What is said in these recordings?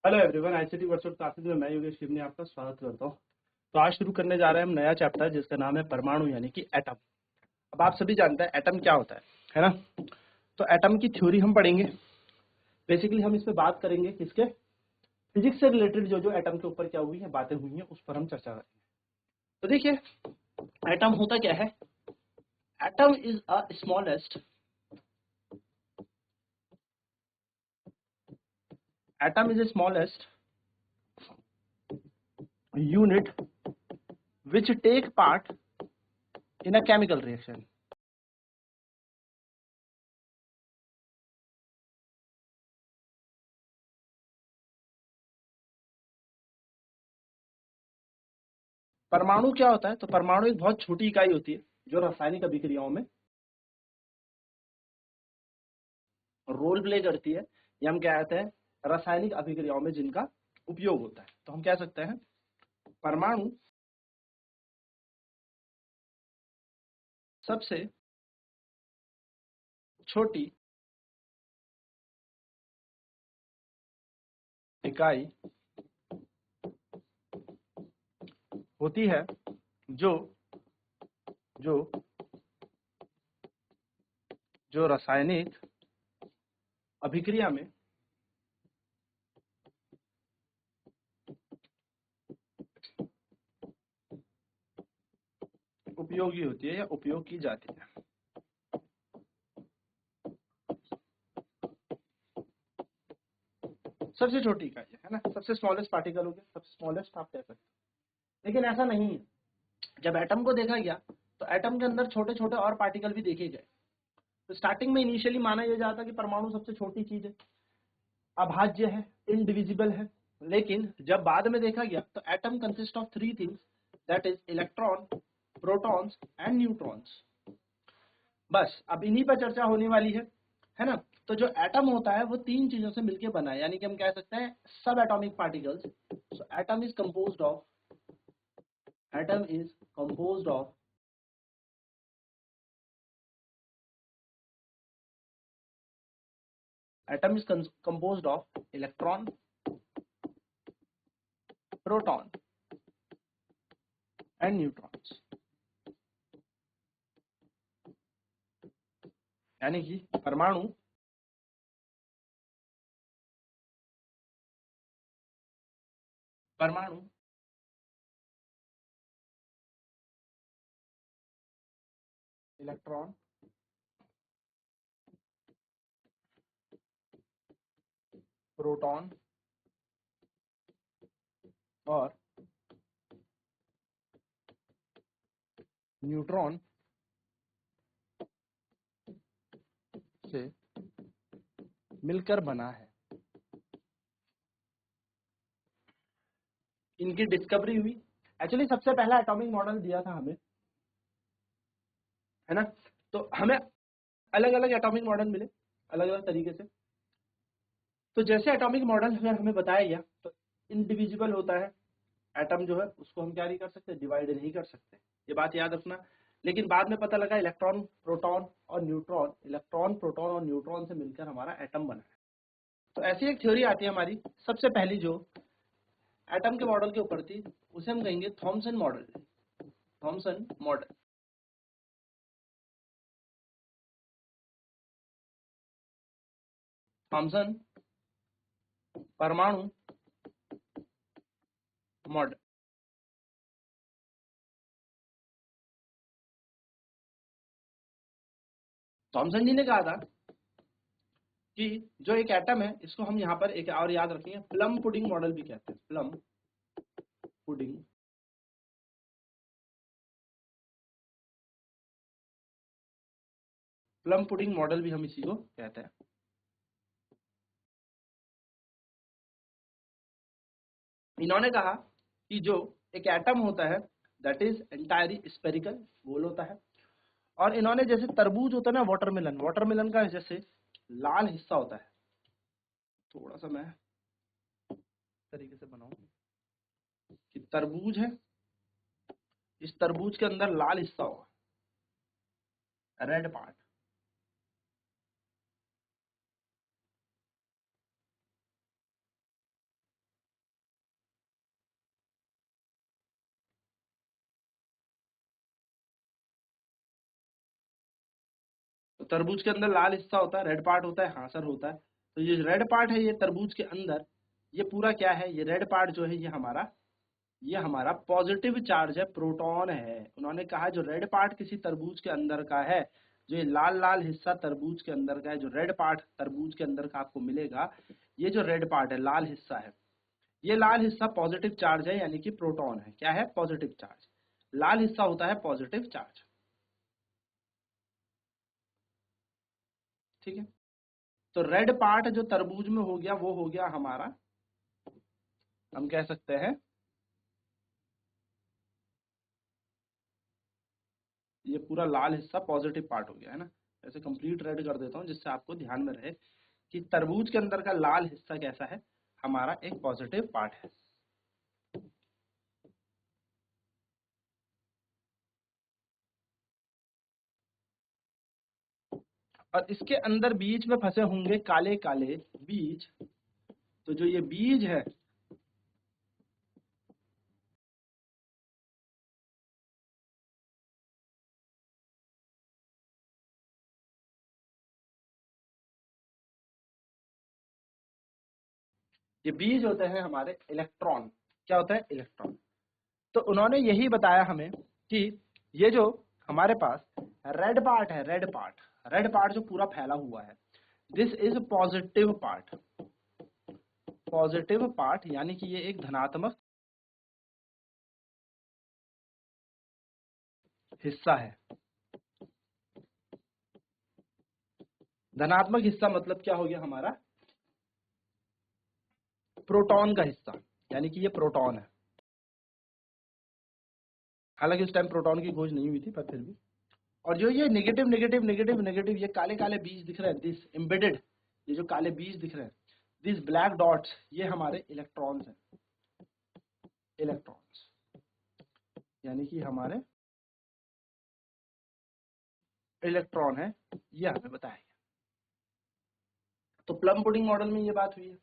Hello everyone, ICT workshop classes में मैं योगेश शिवनी आपका स्वागत करता हूँ। तो आज शुरू करने जा रहे हैं हम नया चैप्टर जिसका नाम है परमाणु यानी कि एटम। अब आप सभी जानते हैं एटम क्या होता है ना। तो एटम की थ्योरी हम पढ़ेंगे। बेसिकली हम इस पे बात करेंगे किसके, फिजिक्स से रिलेटेड जो जो एटम के ऊपर क्या हुई है, बातें हुई हैं, उस पर हम चर्चा करेंगे। तो देखिए एटम होता क्या है। Atom is a smallest unit which take part in a chemical reaction. परमाणु क्या होता है? तो परमाणु एक बहुत छोटी इकाई होती है जो रासायनिक अभिक्रियाओं में रोल प्ले करती है, या हम क्या कहते हैं रासायनिक अभिक्रियाओं में जिनका उपयोग होता है। तो हम कह सकते हैं परमाणु सबसे छोटी इकाई होती है जो जो जो रासायनिक अभिक्रिया में उपयोगी होती है या उपयोग की जाती है। सबसे छोटी इकाई है ना, सबसे स्मॉलेस्ट पार्टिकल हो गया, सबसे स्मॉलेस्ट आप कह सकते हैं। लेकिन ऐसा नहीं है। जब एटम को देखा गया तो एटम के अंदर छोटे छोटे और पार्टिकल भी देखे गए। तो स्टार्टिंग में इनिशियली माना यह जाता कि परमाणु सबसे छोटी चीज है, अभाज्य है, इनडिविजिबल है। लेकिन जब बाद में देखा गया तो atom consist of three things, that is electron, protons and neutrons. बस अब इन्हीं पर चर्चा होने वाली है ना। तो जो एटम होता है वो तीन चीजों से मिलकर बना है, यानी कि हम कह सकते हैं सब atomic particles. So atom is composed of atom is composed of atom is composed of electron, proton and neutrons. यानी कि परमाणु परमाणु इलेक्ट्रॉन, प्रोटॉन और न्यूट्रॉन से मिलकर बना है। इनकी डिस्कवरी हुई। एक्चुअली सबसे पहला एटॉमिक मॉडल दिया था हमें, है ना। तो हमें अलग अलग एटॉमिक मॉडल मिले अलग अलग तरीके से। तो जैसे एटॉमिक मॉडल अगर हमें बताया गया तो इनडिविजिबल होता है एटम, जो है उसको हम क्या नहीं कर सकते, डिवाइड नहीं कर सकते, ये बात याद रखना। लेकिन बाद में पता लगा इलेक्ट्रॉन प्रोटॉन और न्यूट्रॉन से मिलकर हमारा एटम बना है। तो ऐसी एक थ्योरी आती है हमारी, सबसे पहली जो एटम के मॉडल के ऊपर थी उसे हम कहेंगे Thomson model. Thomson model Thomson परमाणु मॉडल। थॉमसन जी ने कहा था कि जो एक एटम है इसको हम यहाँ पर एक और याद रखेंगे, प्लम पुडिंग मॉडल भी कहते हैं। Plum pudding plum pudding model भी हम इसी को कहते हैं। इन्होंने कहा कि जो एक एटम होता है दैट इज एंटायरली स्फेरिकल, गोल होता है। और इन्होंने जैसे तरबूज होता है ना, वाटरमेलन, वाटरमेलन का जैसे लाल हिस्सा होता है, थोड़ा सा मैं तरीके से बनाऊं कि तरबूज है, इस तरबूज के अंदर लाल हिस्सा होगा, रेड पार्ट। तरबूज के अंदर लाल हिस्सा होता है, रेड पार्ट होता है, हाँ सर होता है। तो ये रेड पार्ट है ये तरबूज के अंदर, ये पूरा क्या है, ये रेड पार्ट जो है ये हमारा पॉजिटिव चार्ज है, प्रोटॉन है। उन्होंने कहा जो रेड पार्ट किसी तरबूज के अंदर का है, जो ये लाल लाल हिस्सा तरबूज के अंदर का है, जो रेड पार्ट तरबूज के अंदर का आपको मिलेगा, ये जो रेड पार्ट है, लाल हिस्सा है, ये लाल हिस्सा पॉजिटिव चार्ज है, यानी कि प्रोटॉन है। क्या है? Positive charge. लाल हिस्सा होता है पॉजिटिव चार्ज। ठीक है, तो रेड पार्ट जो तरबूज में हो गया वो हो गया हमारा, हम कह सकते हैं ये पूरा लाल हिस्सा पॉजिटिव पार्ट हो गया है ना। ऐसे कंप्लीट रेड कर देता हूं जिससे आपको ध्यान में रहे कि तरबूज के अंदर का लाल हिस्सा कैसा है, हमारा एक पॉजिटिव पार्ट है। और इसके अंदर बीज में फंसे होंगे काले काले बीज। तो जो ये बीज है, ये बीज होते हैं हमारे इलेक्ट्रॉन। क्या होता है? इलेक्ट्रॉन। तो उन्होंने यही बताया हमें कि ये जो हमारे पास रेड पार्ट है, रेड पार्ट जो पूरा फैला हुआ है, this is positive part. Positive part यानी कि ये एक धनात्मक हिस्सा है। धनात्मक हिस्सा मतलब क्या हो गया हमारा? प्रोटॉन का हिस्सा, यानी कि ये प्रोटॉन है। हालांकि उस टाइम प्रोटॉन की खोज नहीं हुई थी, पर फिर भी। और जो ये नेगेटिव नेगेटिव नेगेटिव नेगेटिव ये काले काले बीज दिख रहे हैं, दिस एम्बेडेड, ये जो काले बीज दिख रहे हैं, दिस ब्लैक डॉट्स, ये हमारे इलेक्ट्रॉन्स हैं। इलेक्ट्रॉन्स यानी कि हमारे इलेक्ट्रॉन है, ये हमें बताया गया। तो प्लम पुडिंग मॉडल में ये बात हुई है।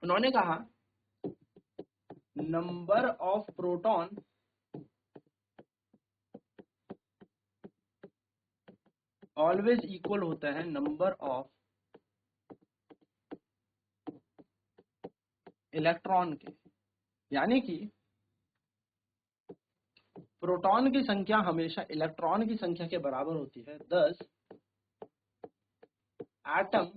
उन्होंने कहा number of proton always equal होता है नंबर ऑफ इलेक्ट्रॉन के, यानी कि प्रोटॉन की संख्या हमेशा इलेक्ट्रॉन की संख्या के बराबर होती है। thus atom,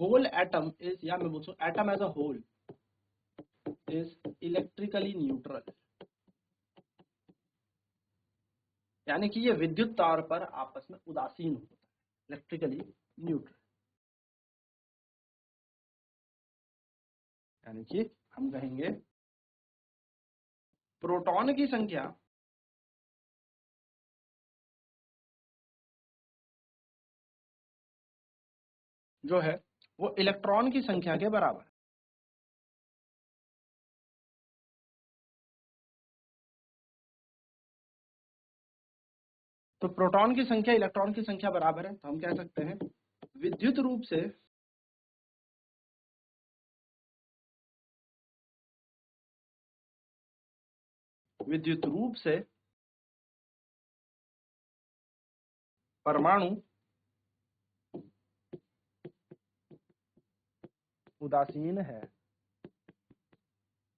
whole atom is, या मैं बोलूं atom as a whole is electrically neutral, यानी कि ये विद्युत तौर पर आपस में उदासीन होता है, इलेक्ट्रिकली न्यूट्रल। यानी कि हम कहेंगे प्रोटॉन की संख्या जो है वो इलेक्ट्रॉन की संख्या के बराबर है। तो प्रोटॉन की संख्या इलेक्ट्रॉन की संख्या बराबर है, तो हम कह सकते हैं विद्युत रूप से परमाणु उदासीन है।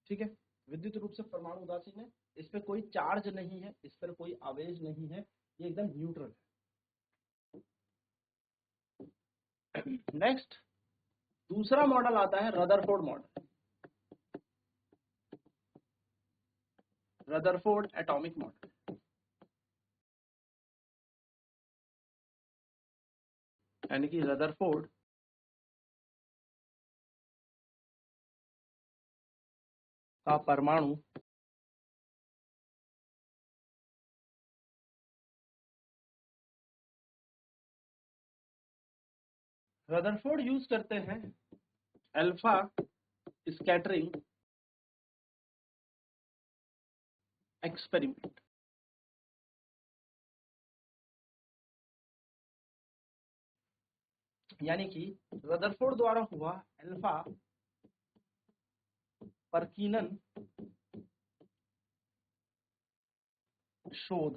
ठीक है, विद्युत रूप से परमाणु उदासीन है, इस पर कोई चार्ज नहीं है, इस पर कोई आवेश नहीं है, ये एकदम न्यूट्रल है। नेक्स्ट दूसरा मॉडल आता है Rutherford model, Rutherford atomic model. यानी कि रदरफोर्ड का परमाणु रदरफोर्ड यूज करते हैं अल्फा स्कैटरिंग एक्सपेरिमेंट। यानी कि रदरफोर्ड द्वारा हुआ अल्फा परकीनन शोध,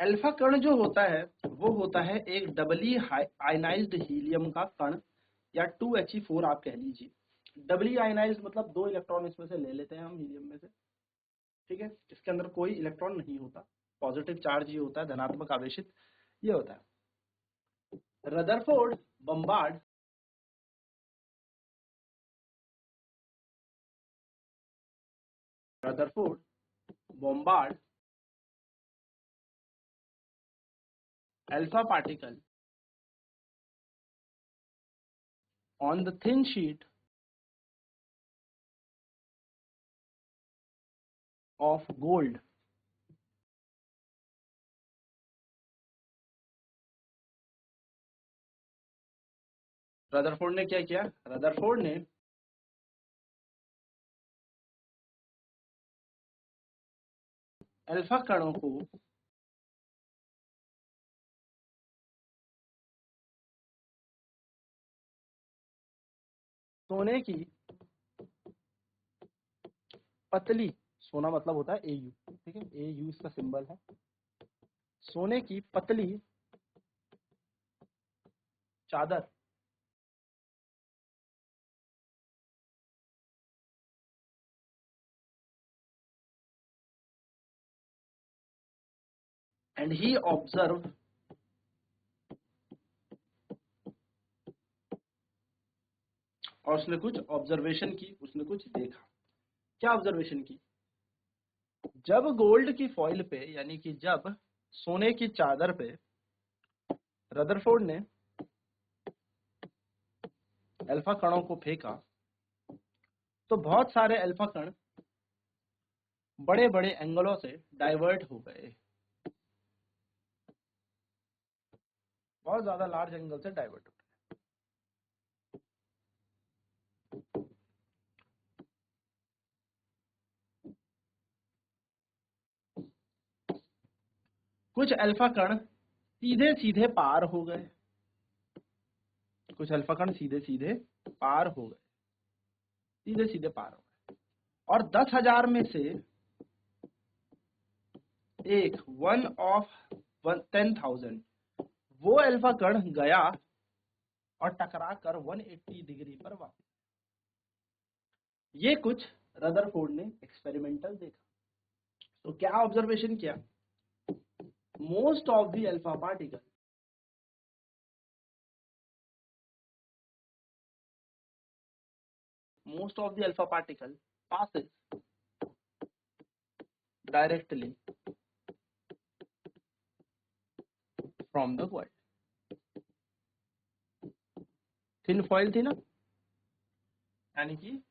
अल्फा कण जो होता है वो होता है एक डबली आयनाइज्ड हीलियम का कण, या 2He4 आप कह लीजिए। डबली आयनाइज्ड मतलब 2 इलेक्ट्रॉन इसमें से ले लेते हैं हम हीलियम में से, ठीक है। इसके अंदर कोई इलेक्ट्रॉन नहीं होता, पॉजिटिव चार्ज ये होता है, धनात्मक आवेशित ये होता है। Rutherford bombard Rutherford bombard alpha particle on the thin sheet of gold. Rutherford ने क्या किया? रदरफोर्ड ने अल्फा कणों को सोने की पतली, सोना मतलब होता है Au, ठीक है, Au इसका सिंबल है, सोने की पतली चादर and he observed और उसने कुछ ऑब्जर्वेशन की, उसने कुछ देखा। क्या ऑब्जर्वेशन की? जब गोल्ड की फॉइल पे, यानी कि जब सोने की चादर पे रदरफोर्ड ने अल्फा कणों को फेंका तो बहुत सारे अल्फा कण बड़े बड़े एंगलों से डाइवर्ट हो गए, बहुत ज्यादा लार्ज एंगल से डाइवर्ट हो गए। कुछ अल्फा कण सीधे सीधे पार हो गए, कुछ अल्फा कण सीधे सीधे पार हो गए, सीधे सीधे पार हो गए। और 10,000 में से एक 1/10,000 वो अल्फा कण गया और टकरा कर 180 डिग्री पर वापस। ये कुछ रदरफोर्ड ने एक्सपेरिमेंटल देखा। तो क्या ऑब्जर्वेशन किया? Most of the alpha particle passes directly from the coil। Thin foil थी ना, यानी कि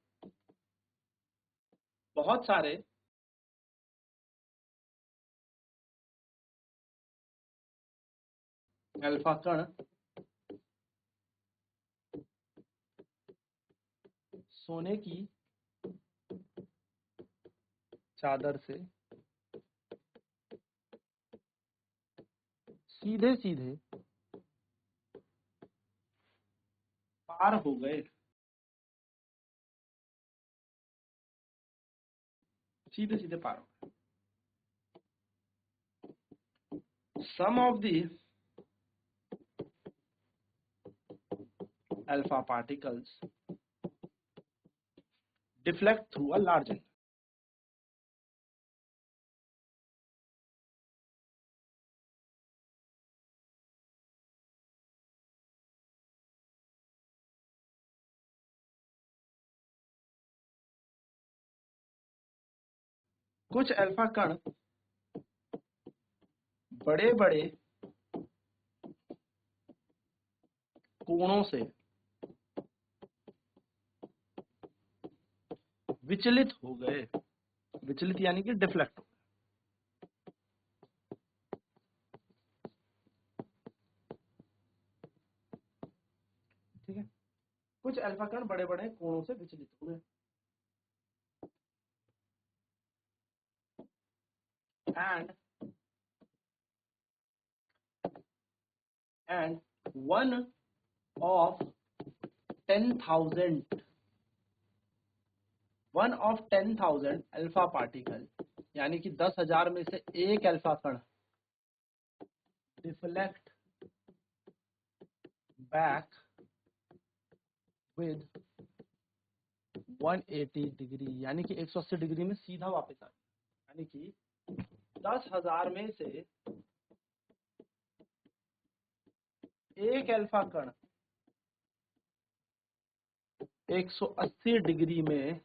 बहुत सारे अल्फा कण सोने की चादर से सीधे सीधे पार हो गए, सीधे सीधे पार हो गए। Some of the alpha particles deflect through a large angle. कुछ अल्फा कण बड़े बड़े कोणों से विचलित हो गए, विचलित यानी कि डिफ्लेक्ट हो गए, ठीक है। कुछ अल्फा कण बड़े बड़े कोणों से विचलित हो गए। and 1/10,000 अल्फा पार्टिकल, यानी कि 10,000 में से एक अल्फा कण डिफ्लेक्ट बैक विद 180 डिग्री, यानी कि 180 डिग्री में सीधा वापस आ गया। यानी कि 10,000 में से एक अल्फा कण 180 डिग्री में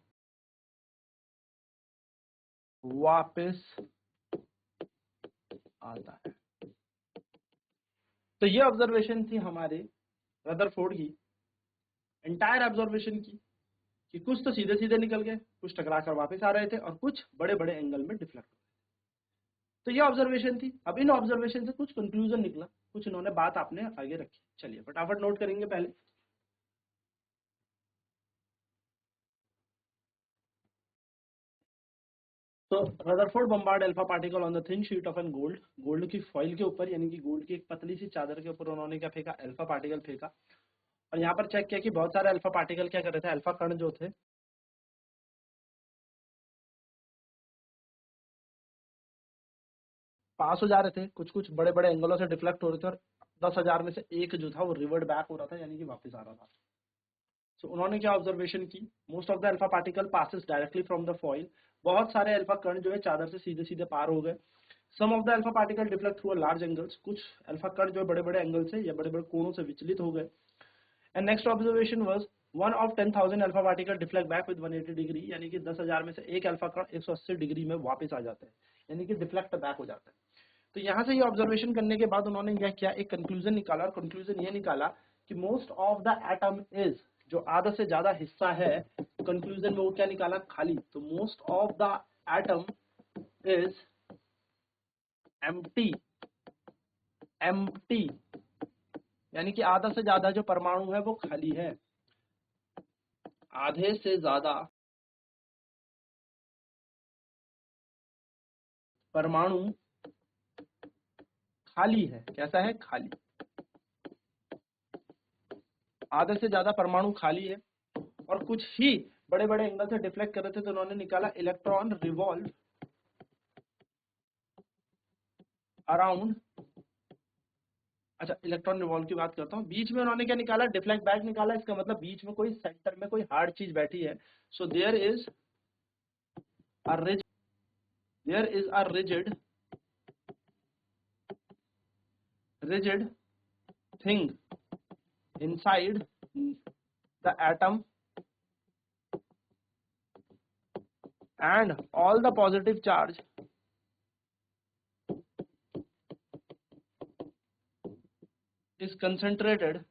वापस आता है। तो ये ऑब्जर्वेशन थी हमारे रदरफोर्ड की, एंटायर ऑब्जर्वेशन की, कि कुछ तो सीधे सीधे निकल गए, कुछ टकरा कर वापस आ रहे थे और कुछ बड़े बड़े एंगल में डिफ्लेक्ट हो गए। तो ये ऑब्जर्वेशन थी। अब इन ऑब्जर्वेशन से कुछ कंक्लूजन निकला, कुछ इन्होंने बात आपने आगे रखी। चलिए फटाफट नोट करेंगे पहले। तो Rutherford bombard alpha particle on the thin sheet of an gold, gold की फॉइल के ऊपर, यानी कि गोल्ड की एक पतली सी चादर के ऊपर उन्होंने क्या फेंका, अल्फा पार्टिकल फेंका। और यहाँ पर चेक किया कि बहुत सारे अल्फा पार्टिकल क्या कर रहे थे, अल्फा कण जो थे पास हो जा रहे थे, कुछ कुछ बड़े बड़े एंगलों से डिफ्लेक्ट हो रहे थे, और 10,000 में से एक जो था वो रिवर्ट बैक हो रहा था, यानी कि वापस आ रहा था। तो उन्होंने क्या ऑब्जर्वेशन की, most of the alpha particle passes directly from the foil, बहुत सारे अल्फा कण जो है चादर से सीधे सीधे पार हो गए। Some of the alpha particle deflect through large angles, कुछ अल्फा कण जो है बड़े बड़े एंगल से या बड़े बड़े कोणों से विचलित हो गए। And next observation was 1 of 10,000 alpha particle deflect back with 180 degree, यानी कि 10,000 में से एक अल्फा कण 180 डिग्री में वापस आ जाता है, यानी कि डिफ्लेक्ट बैक हो जाता है। तो यहाँ से ये ऑब्जर्वेशन करने के बाद उन्होंने क्या किया, एक कंक्लूजन निकाला, और कंक्लूजन ये निकाला कि most of the atom is, जो आधा से ज्यादा हिस्सा है, कंक्लूजन में वो क्या निकाला, खाली। तो most of the atom is empty, empty यानी कि आधा से ज्यादा जो परमाणु है वो खाली है, आधे से ज्यादा परमाणु खाली है। कैसा है, खाली। आधे से ज्यादा परमाणु खाली है और कुछ ही बड़े बड़े एंगल से डिफ्लेक्ट कर रहे थे। तो उन्होंने निकाला इलेक्ट्रॉन रिवॉल्व अराउंड, अच्छा इलेक्ट्रॉन रिवॉल्व की बात करता हूँ, बीच में उन्होंने क्या निकाला, डिफ्लेक्ट बैक निकाला। इसका मतलब बीच में कोई सेंटर में कोई हार्ड चीज बैठी है। So there is a rigid, there is a rigid rigid thing inside the atom and all the positive charge is concentrated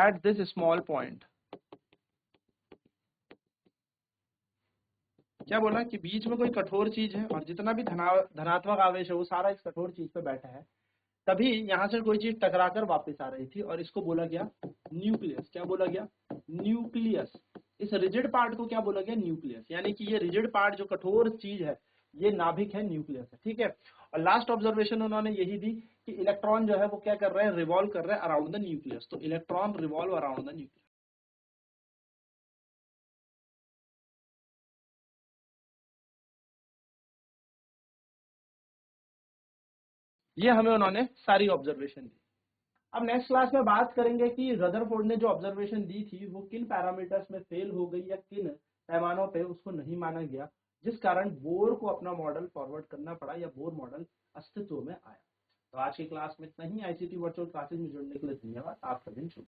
at this small point। क्या बोला कि बीच में कोई कठोर चीज है और जितना भी धनात्मक आवेश है वो सारा इस कठोर चीज पे बैठा है। तभी यहां से कोई चीज टकराकर वापस आ रही थी और इसको बोला गया न्यूक्लियस। क्या बोला गया, न्यूक्लियस। इस रिजिड पार्ट को क्या बोला गया, न्यूक्लियस। यानी कि ये रिजिड पार्ट जो कठोर चीज है ये नाभिक है, न्यूक्लियस है। ठीक है। और लास्ट ऑब्जर्वेशन उन्होंने यही दी कि इलेक्ट्रॉन जो है वो क्या कर रहे हैं, रिवॉल्व कर रहे हैं अराउंड द न्यूक्लियस। तो electron revolve around the nucleus. ये हमें उन्होंने सारी ऑब्जर्वेशन दी। अब नेक्स्ट क्लास में बात करेंगे कि रदरफोर्ड ने जो ऑब्जर्वेशन दी थी वो किन पैरामीटर्स में फेल हो गई या किन पैमानों पे उसको नहीं माना गया, जिस कारण बोर को अपना मॉडल फॉरवर्ड करना पड़ा या बोर मॉडल अस्तित्व में आया। तो आज की क्लास में इतना ही। आईसीटी वर्चुअल क्लासेज में जुड़ने के लिए धन्यवाद। आपका दिन शुभ।